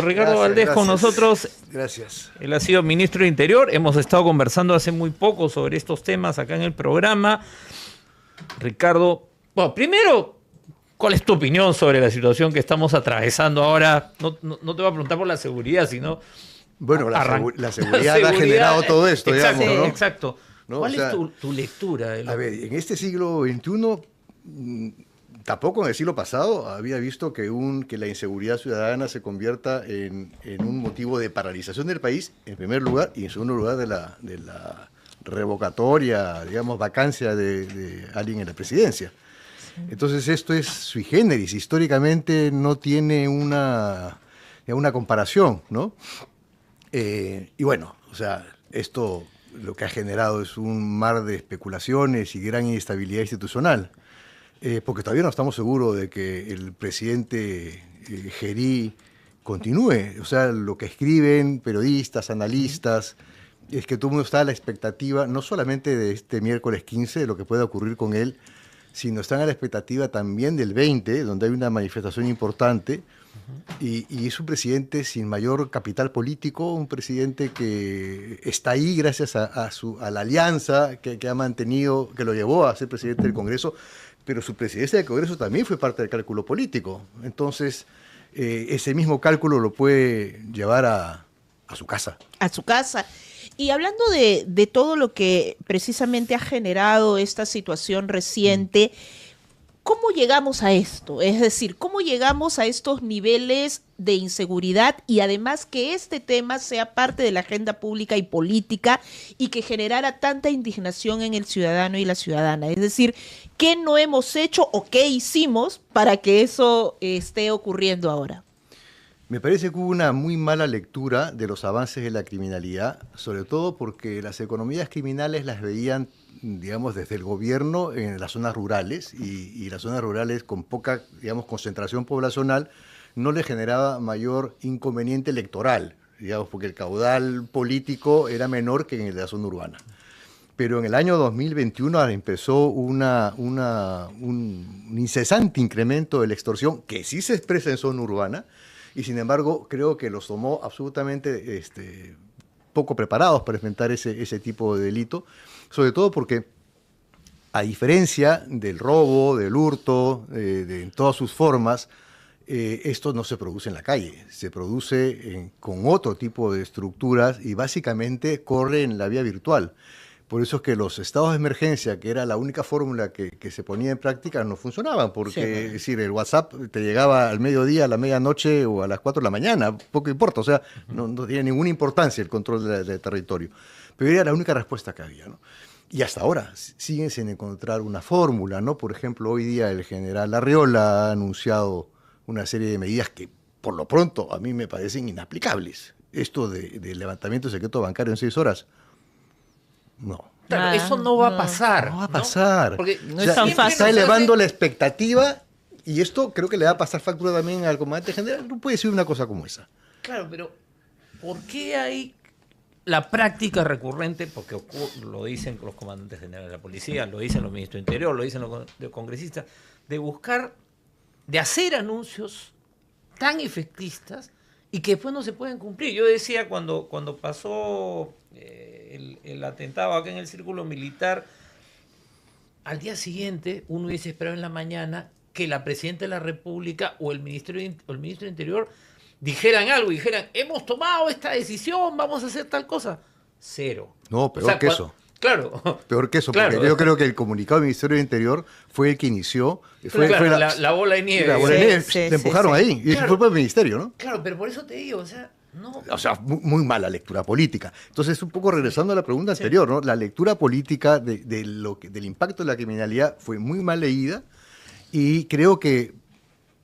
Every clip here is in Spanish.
Ricardo Valdés con nosotros. Gracias. Él ha sido ministro de Interior. Hemos estado conversando hace muy poco sobre estos temas acá en el programa. Ricardo, bueno, primero, ¿cuál es tu opinión sobre la situación que estamos atravesando ahora? No te voy a preguntar por la seguridad, sino... Bueno, la seguridad ha generado todo esto, exacto, digamos, ¿no? Exacto. ¿No? ¿Cuál o sea, es tu lectura? A ver, en este siglo XXI, tampoco en el siglo pasado, había visto que la inseguridad ciudadana se convierta en un motivo de paralización del país, en primer lugar, y en segundo lugar de la revocatoria, digamos, vacancia de alguien en la presidencia. Entonces esto es sui generis, históricamente no tiene una comparación, ¿no? Y bueno, o sea, esto lo que ha generado es un mar de especulaciones y gran inestabilidad institucional, porque todavía no estamos seguros de que el presidente Gerí continúe. O sea, lo que escriben periodistas, analistas, es que todo el mundo está a la expectativa, no solamente de este miércoles 15, de lo que pueda ocurrir con él, sino están a la expectativa también del 20, donde hay una manifestación importante, y es un presidente sin mayor capital político, un presidente que está ahí gracias a la alianza que ha mantenido, que lo llevó a ser presidente del Congreso, pero su presidencia del Congreso también fue parte del cálculo político. Entonces, ese mismo cálculo lo puede llevar a su casa. A su casa. Y hablando de todo lo que precisamente ha generado esta situación reciente, ¿cómo llegamos a esto? Es decir, ¿cómo llegamos a estos niveles de inseguridad y además que este tema sea parte de la agenda pública y política y que generara tanta indignación en el ciudadano y la ciudadana? Es decir, ¿qué no hemos hecho o qué hicimos para que eso esté ocurriendo ahora? Me parece que hubo una muy mala lectura de los avances de la criminalidad, sobre todo porque las economías criminales las veían, digamos, desde el gobierno en las zonas rurales, y las zonas rurales con poca, digamos, concentración poblacional no le generaba mayor inconveniente electoral, digamos, porque el caudal político era menor que en la zona urbana. Pero en el año 2021 empezó un incesante incremento de la extorsión, que sí se expresa en zona urbana, y sin embargo creo que los tomó absolutamente poco preparados para enfrentar ese tipo de delito, sobre todo porque, a diferencia del robo, del hurto, en todas sus formas, esto no se produce en la calle, se produce con otro tipo de estructuras y básicamente corre en la vía virtual. Por eso es que los estados de emergencia, que era la única fórmula que se ponía en práctica, no funcionaban, porque Sí, es decir, el WhatsApp te llegaba al mediodía, a la medianoche o a las 4 de la mañana, poco importa, o sea, no tenía ninguna importancia el control del territorio. Pero era la única respuesta que había, ¿no? Y hasta ahora siguen sin encontrar una fórmula, ¿no? Por ejemplo, hoy día el general Arriola ha anunciado una serie de medidas que, por lo pronto, a mí me parecen inaplicables. Esto de levantamiento de secreto bancario en 6 horas, no. Claro, eso no va a pasar. No va a pasar. Porque no es tan fácil. Está elevando la expectativa, y esto creo que le va a pasar factura también al comandante general. No puede decir una cosa como esa. Claro, pero ¿por qué hay la práctica recurrente? Porque lo dicen los comandantes generales de la policía, lo dicen los ministros de Interior, lo dicen los congresistas, de hacer anuncios tan efectistas y que después no se pueden cumplir. Yo decía cuando pasó el atentado acá en el Círculo Militar, al día siguiente uno hubiese esperado en la mañana que la Presidenta de la República o el ministro de Interior dijeran algo, dijeran, hemos tomado esta decisión, vamos a hacer tal cosa. Cero. No, peor que eso. Claro. Peor que eso, Claro. porque yo creo que el comunicado del Ministerio del Interior fue el que inició. Fue la bola de nieve. La bola de nieve, Sí, le empujaron sí. ahí, y Claro. fue por el Ministerio, ¿no? Claro, pero por eso te digo, o sea, no. O sea, muy mala lectura política. Entonces, un poco regresando a la pregunta anterior, ¿no? La lectura política del impacto de la criminalidad fue muy mal leída, y creo que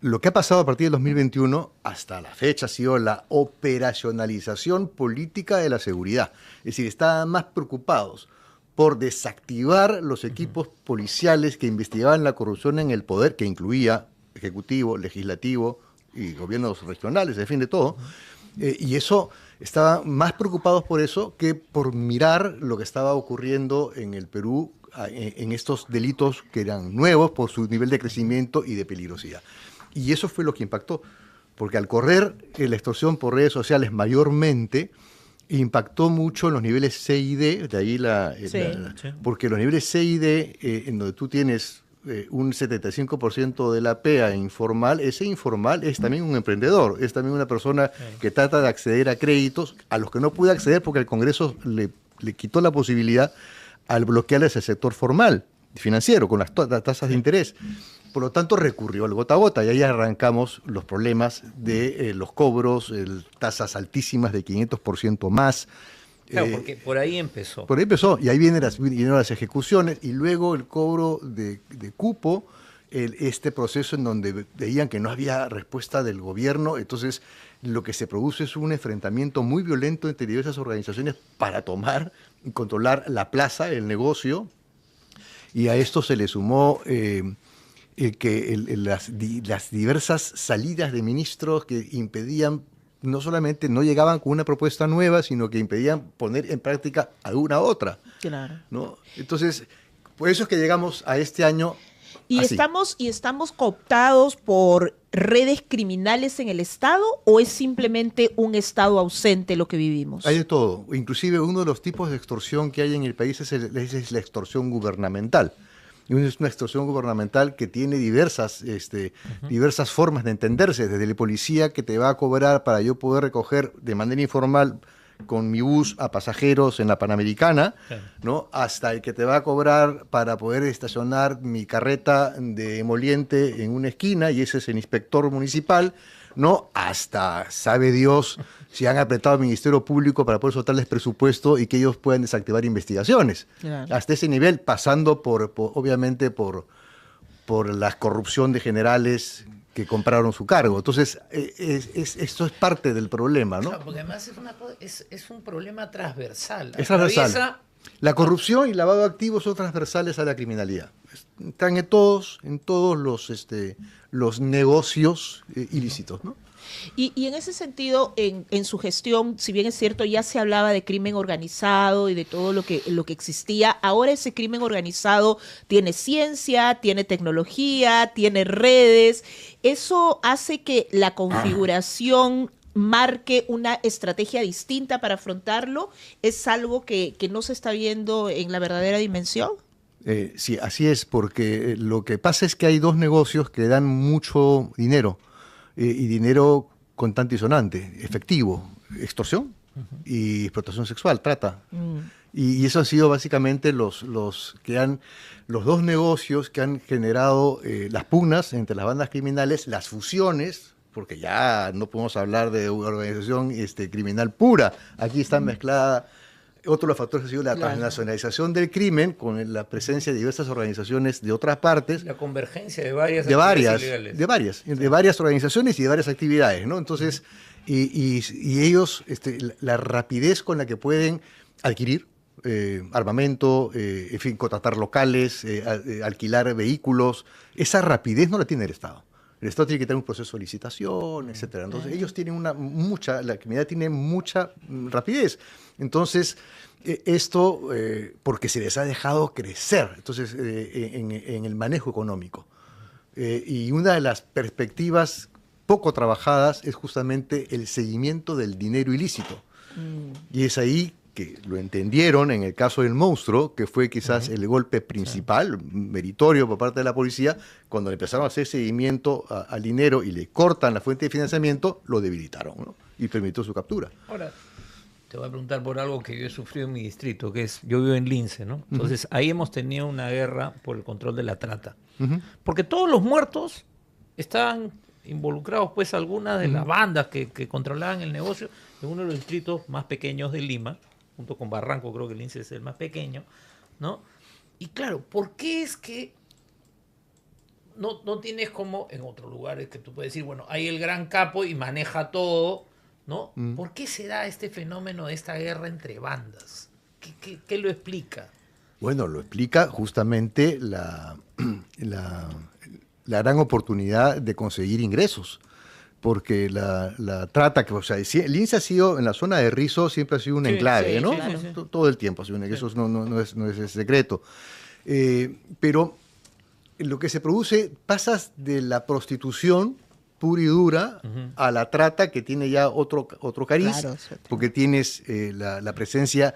lo que ha pasado a partir del 2021 hasta la fecha ha sido la operacionalización política de la seguridad. Es decir, estaban más preocupados por desactivar los equipos policiales que investigaban la corrupción en el poder, que incluía ejecutivo, legislativo y gobiernos regionales, en fin, de todo. Y eso, estaban más preocupados por eso que por mirar lo que estaba ocurriendo en el Perú, en estos delitos que eran nuevos por su nivel de crecimiento y de peligrosidad. Y eso fue lo que impactó. porque al correr la extorsión por redes sociales mayormente, impactó mucho en los niveles C y D, de ahí porque los niveles C y D, en donde tú tienes un 75% de la PEA informal, ese informal es también un emprendedor, es también una persona que trata de acceder a créditos a los que no puede acceder porque el Congreso le quitó la posibilidad al bloquearles el sector formal financiero con las tasas de interés. Por lo tanto, recurrió al gota a gota y ahí arrancamos los problemas de los cobros, tasas altísimas de 500% más. Claro, porque por ahí empezó. Por ahí empezó, y ahí vienen las ejecuciones, y luego el cobro de cupo, este proceso en donde veían que no había respuesta del gobierno, entonces lo que se produce es un enfrentamiento muy violento entre diversas organizaciones para tomar y controlar la plaza, el negocio, y a esto se le sumó las diversas salidas de ministros que impedían, no solamente no llegaban con una propuesta nueva, sino que impedían poner en práctica alguna otra. Claro. ¿No? Entonces, por eso es que llegamos a este año ¿Y así. estamos cooptados por redes criminales en el Estado o es simplemente un Estado ausente lo que vivimos? Hay de todo. Inclusive uno de los tipos de extorsión que hay en el país es la extorsión gubernamental. Y es una extorsión gubernamental que tiene diversas formas de entenderse, desde el policía que te va a cobrar para yo poder recoger de manera informal con mi bus a pasajeros en la Panamericana, ¿no? Hasta el que te va a cobrar para poder estacionar mi carreta de emoliente en una esquina, y ese es el inspector municipal, ¿no? Hasta sabe Dios si han apretado al Ministerio Público para poder soltarles presupuesto y que ellos puedan desactivar investigaciones. Claro. Hasta ese nivel, pasando obviamente por la corrupción de generales que compraron su cargo. Entonces, esto es parte del problema, ¿no? Claro, porque además es un problema transversal. Es transversal. La corrupción y lavado de activos son transversales a la criminalidad. Están en todos los negocios ilícitos, ¿no? Y en ese sentido, en su gestión, si bien es cierto, ya se hablaba de crimen organizado y de todo lo que existía, ahora ese crimen organizado tiene ciencia, tiene tecnología, tiene redes. ¿Eso hace que la configuración marque una estrategia distinta para afrontarlo? ¿Es algo que no se está viendo en la verdadera dimensión? Sí, así es, porque lo que pasa es que hay dos negocios que dan mucho dinero, y dinero contante y sonante, efectivo, extorsión y explotación sexual, trata. Y eso han sido básicamente los dos negocios que han generado las pugnas entre las bandas criminales, las fusiones, porque ya no podemos hablar de una organización criminal pura, aquí está mezclada. Otro de los factores ha sido la transnacionalización del crimen con la presencia de diversas organizaciones de otras partes. La convergencia de varias actividades ilegales. De varias organizaciones y de varias actividades, ¿no? Entonces, y ellos, la rapidez con la que pueden adquirir armamento, en fin, contratar locales, alquilar vehículos, esa rapidez no la tiene el Estado. El Estado tiene que tener un proceso de licitación, etcétera. Entonces, ellos tienen la criminalidad tiene mucha rapidez. Entonces, esto porque se les ha dejado crecer, entonces, en el manejo económico. Y una de las perspectivas poco trabajadas es justamente el seguimiento del dinero ilícito. Y es ahí que lo entendieron en el caso del monstruo, que fue quizás el golpe principal, meritorio por parte de la policía, cuando le empezaron a hacer seguimiento al dinero y le cortan la fuente de financiamiento, lo debilitaron, ¿no? Y permitió su captura. Ahora, te voy a preguntar por algo que yo he sufrido en mi distrito, que es, yo vivo en Lince, ¿no? Entonces, ahí hemos tenido una guerra por el control de la trata. Porque todos los muertos estaban involucrados, pues, algunas de las bandas que controlaban el negocio en uno de los distritos más pequeños de Lima, junto con Barranco, creo que el Lince es el más pequeño, ¿no? Y claro, ¿por qué es que no tienes como en otros lugares que tú puedes decir, bueno, hay el gran capo y maneja todo, ¿no? ¿Por qué se da este fenómeno de esta guerra entre bandas? ¿Qué lo explica? Bueno, lo explica justamente la gran oportunidad de conseguir ingresos. Porque la trata, el Lince ha sido, en la zona de Rizo, siempre ha sido un enclave, ¿no? Claro. Todo el tiempo ha sido eso no es secreto. Pero lo que se produce, pasas de la prostitución pura y dura a la trata, que tiene ya otro cariz, Claro, sí. porque tienes la presencia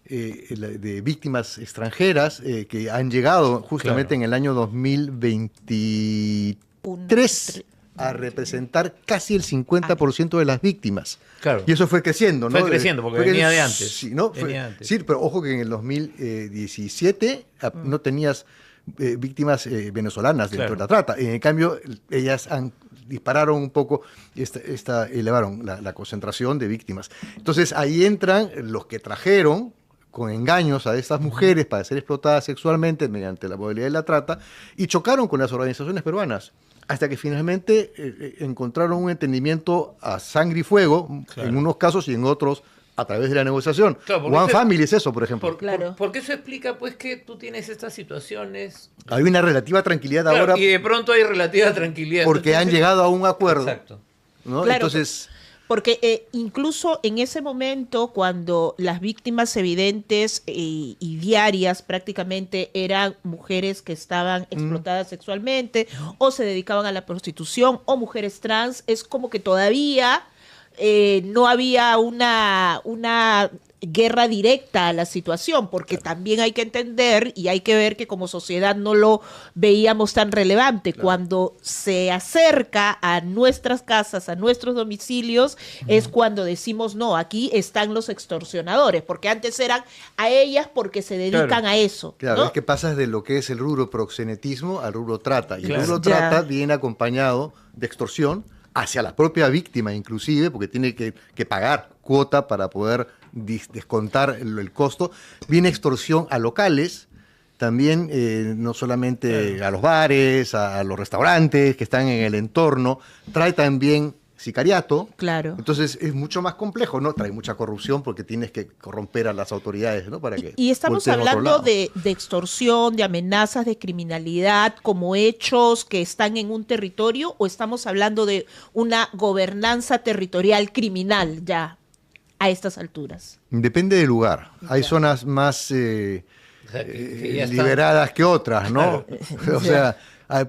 de víctimas extranjeras que han llegado justamente en el año 2023 a representar casi el 50% de las víctimas. Claro. Y eso fue creciendo, ¿no? Fue creciendo, porque venía de antes. Sí, ¿no? Venía antes. Sí, pero ojo que en el 2017 no tenías víctimas venezolanas dentro de la trata. En cambio, ellas dispararon un poco, elevaron la concentración de víctimas. Entonces, ahí entran los que trajeron con engaños a estas mujeres para ser explotadas sexualmente mediante la modalidad de la trata, y chocaron con las organizaciones peruanas, hasta que finalmente encontraron un entendimiento a sangre y fuego, en unos casos, y en otros a través de la negociación. Claro, One Family es eso, por ejemplo. Porque eso explica pues que tú tienes estas situaciones. Hay una relativa tranquilidad ahora Y de pronto hay relativa tranquilidad. porque Entonces, han llegado a un acuerdo. Exacto. ¿No? Claro, Entonces, porque incluso en ese momento, cuando las víctimas evidentes y diarias prácticamente eran mujeres que estaban explotadas sexualmente o se dedicaban a la prostitución o mujeres trans, es como que todavía no había una guerra directa a la situación, porque también hay que entender y hay que ver que como sociedad no lo veíamos tan relevante. Cuando se acerca a nuestras casas, a nuestros domicilios, es cuando decimos, no, aquí están los extorsionadores, porque antes eran a ellas porque se dedican a eso. claro, ¿no? es que pasas de lo que es el rubro proxenetismo al rubro trata. Y Claro. el rubro trata viene acompañado de extorsión hacia la propia víctima, inclusive, porque tiene que pagar cuota para poder descontar el costo. Viene extorsión a locales, también no solamente a los bares, a los restaurantes que están en el entorno, trae también sicariato. Claro. Entonces es mucho más complejo, ¿no? Trae mucha corrupción porque tienes que corromper a las autoridades, ¿no? Para que Y estamos volteen a otro hablando lado. de extorsión, de amenazas, de criminalidad como hechos que están en un territorio, o estamos hablando de una gobernanza territorial criminal ya a estas alturas. Depende del lugar. Hay zonas más O sea, que ya está. liberadas que otras, ¿no? Claro. O sea, hay,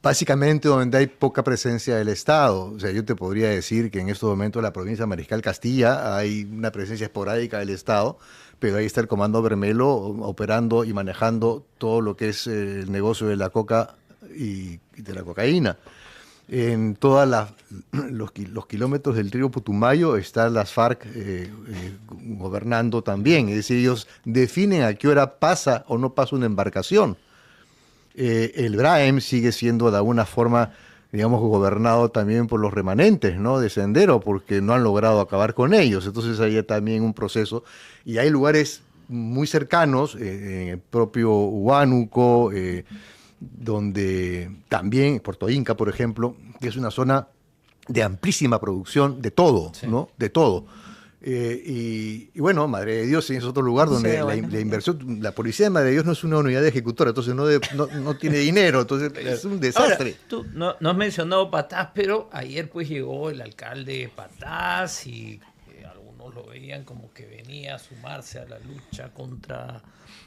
básicamente donde hay poca presencia del Estado. O sea, yo te podría decir que en estos momentos en la provincia de Mariscal Castilla hay una presencia esporádica del Estado, pero ahí está el Comando Bermelo operando y manejando todo lo que es el negocio de la coca y de la cocaína. En todos los kilómetros del río Putumayo están las FARC gobernando también. Es decir, ellos definen a qué hora pasa o no pasa una embarcación. El BRAEM sigue siendo de alguna forma, digamos, gobernado también por los remanentes, ¿no? De Sendero, porque no han logrado acabar con ellos. Entonces hay también un proceso. Y hay lugares muy cercanos, en el propio Huánuco, donde también, Puerto Inca, por ejemplo, que es una zona de amplísima producción de todo, Sí. ¿no? De todo. Y bueno, Madre de Dios es otro lugar donde Sí, bueno. la inversión, la policía de Madre de Dios no es una unidad ejecutora, entonces no tiene dinero, entonces es un desastre. Ahora, tú no has mencionado Patás, pero ayer pues llegó el alcalde de Patás y algunos lo veían como que venía a sumarse a la lucha contra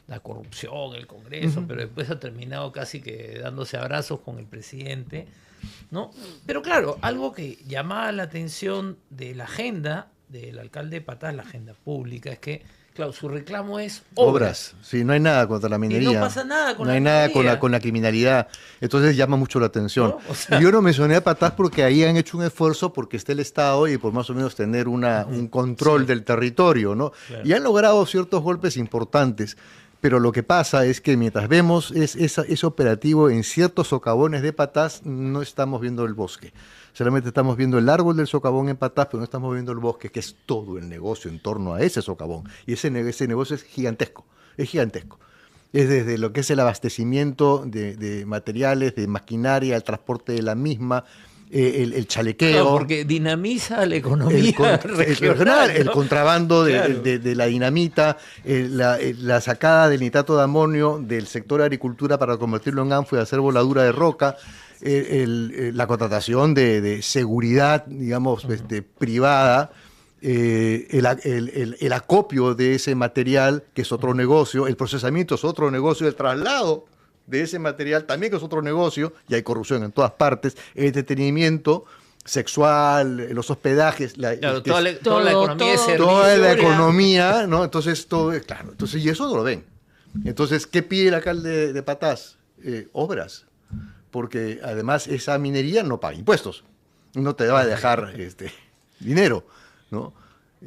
la corrupción, el Congreso, pero después ha terminado casi que dándose abrazos con el presidente, ¿no? Pero claro, algo que llamaba la atención de la agenda del alcalde de Patás, la agenda pública, es que, claro, su reclamo es obras. Sí, no hay nada contra la minería. Y no pasa nada con no la hay nada minería. con la criminalidad. Entonces llama mucho la atención. ¿No? O sea- Y yo no mencioné a Patás porque ahí han hecho un esfuerzo porque esté el Estado y por más o menos tener un control del territorio, ¿no? Claro. Y han logrado ciertos golpes importantes. Pero lo que pasa es que mientras vemos ese operativo en ciertos socavones de Patás, no estamos viendo el bosque. Solamente estamos viendo el árbol del socavón en Patás, pero no estamos viendo el bosque, que es todo el negocio en torno a ese socavón. Y ese negocio es gigantesco, es gigantesco. Es desde lo que es el abastecimiento de materiales, de maquinaria, el transporte de la misma, el chalequeo. Claro, porque dinamiza la economía el regional, ¿no? el contrabando Claro. de la dinamita, la sacada del nitrato de amonio del sector agricultura para convertirlo en anfo y hacer voladura de roca, la contratación de seguridad, digamos, privada, el acopio de ese material, que es otro negocio, el procesamiento es otro negocio, el traslado de ese material, también que es otro negocio, y hay corrupción en todas partes, el entretenimiento sexual, los hospedajes, Claro, toda la economía de servicio. toda la economía, ¿no? Entonces, todo, claro, entonces, y eso no lo ven. Entonces, ¿qué pide el alcalde de Patás? Obras, porque además esa minería no paga impuestos, no te va a dejar dinero, ¿no?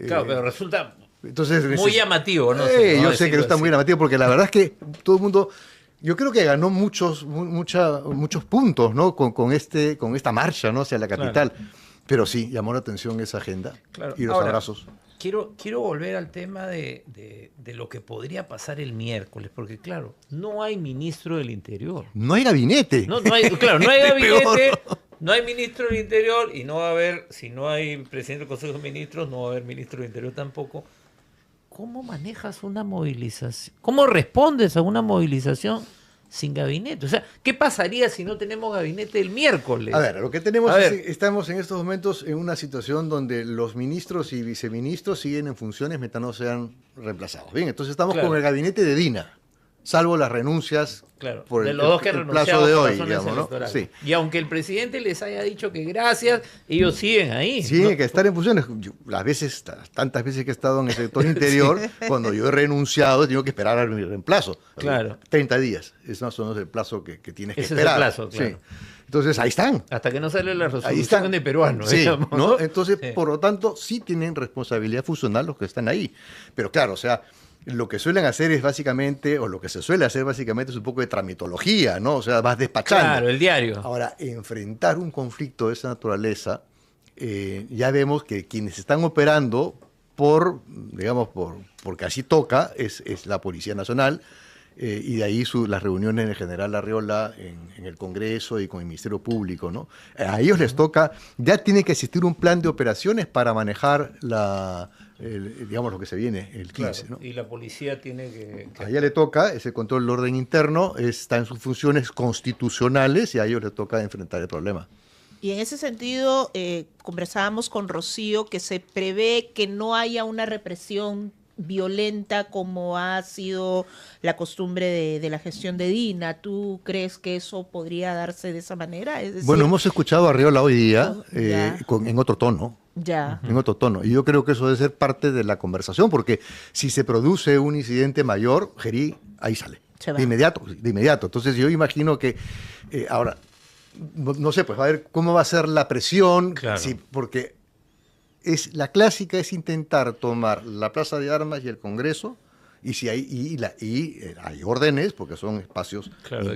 Claro, pero resulta entonces, muy llamativo, ¿no? Yo sé que no está muy llamativo, porque la verdad es que todo el mundo, yo creo que ganó muchos puntos, ¿no? Con esta marcha, ¿no? Hacia la capital. Claro. Pero sí, llamó la atención esa agenda, claro, y los abrazos. Quiero volver al tema de lo que podría pasar el miércoles, porque claro, no hay ministro del Interior. No hay gabinete. No hay gabinete, no hay ministro del Interior, y no va a haber, si no hay presidente del Consejo de Ministros, no va a haber ministro del Interior tampoco. ¿Cómo manejas una movilización? ¿Cómo respondes a una movilización sin gabinete? O sea, ¿qué pasaría si no tenemos gabinete el miércoles? A ver, lo que tenemos estamos en estos momentos en una situación donde los ministros y viceministros siguen en funciones mientras no sean reemplazados. Bien, entonces estamos con el gabinete de Dina, salvo las renuncias por de los dos que el plazo de hoy, digamos, ¿no? Sí. Y aunque el presidente les haya dicho que gracias, ellos siguen ahí. Siguen que estar en funciones. Tantas veces que he estado en el sector interior, cuando yo he renunciado, tengo que esperar a mi reemplazo. Claro. 30 días. Es más o menos el plazo que tienes que esperar. Ese es el plazo, claro. Sí. Entonces, ahí están. Hasta que no sale la resolución de peruano. Sí, ¿no? Entonces, por lo tanto, sí tienen responsabilidad funcional los que están ahí. Pero claro, o sea, lo que suelen hacer es básicamente, o lo que se suele hacer básicamente es un poco de tramitología, ¿no? O sea, vas despachando. Claro, el diario. Ahora, enfrentar un conflicto de esa naturaleza, ya vemos que quienes están operando porque así toca, es la Policía Nacional, y de ahí las reuniones en el general Arriola en el Congreso y con el Ministerio Público, ¿no? A ellos les toca, ya tiene que existir un plan de operaciones para manejar digamos lo que se viene el 15. Claro, ¿no? Y la policía tiene que... A ella le toca ese control del orden interno, está en sus funciones constitucionales y a ellos les toca enfrentar el problema. Y en ese sentido, conversábamos con Rocío que se prevé que no haya una represión violenta como ha sido la costumbre de la gestión de Dina. ¿Tú crees que eso podría darse de esa manera? Es decir, bueno, hemos escuchado a Arriola hoy día en otro tono. Ya. En otro tono. Y yo creo que eso debe ser parte de la conversación, porque si se produce un incidente mayor, Gerí ahí sale. De inmediato. Entonces yo imagino que ahora, no sé, pues a ver cómo va a ser la presión, claro. Porque la clásica es intentar tomar la Plaza de Armas y el Congreso, y si hay hay órdenes, porque son espacios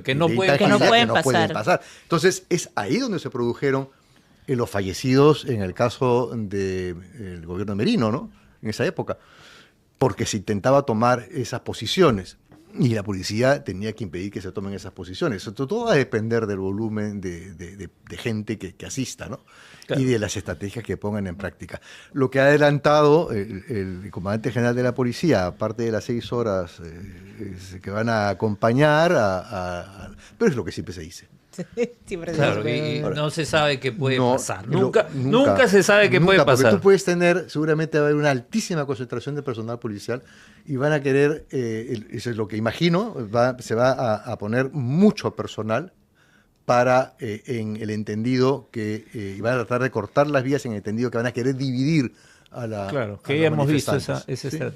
que no pueden pasar. Entonces es ahí donde se produjeron los fallecidos en el caso del gobierno de Merino, ¿no? En esa época, porque se intentaba tomar esas posiciones y la policía tenía que impedir que se tomen esas posiciones. Todo va a depender del volumen de gente que asista, ¿no? Claro. Y de las estrategias que pongan en práctica. Lo que ha adelantado el comandante general de la policía, aparte de las 6 horas que van a acompañar, pero es lo que siempre se dice. Claro, y no se sabe qué puede pasar. Nunca se sabe qué puede pasar. Porque tú puedes tener, seguramente va a haber una altísima concentración de personal policial y van a querer, eso es lo que imagino, se va a poner mucho personal en el entendido que van a tratar de cortar las vías en el entendido que van a querer dividir a la. Claro, que ya hemos visto esa estrategia.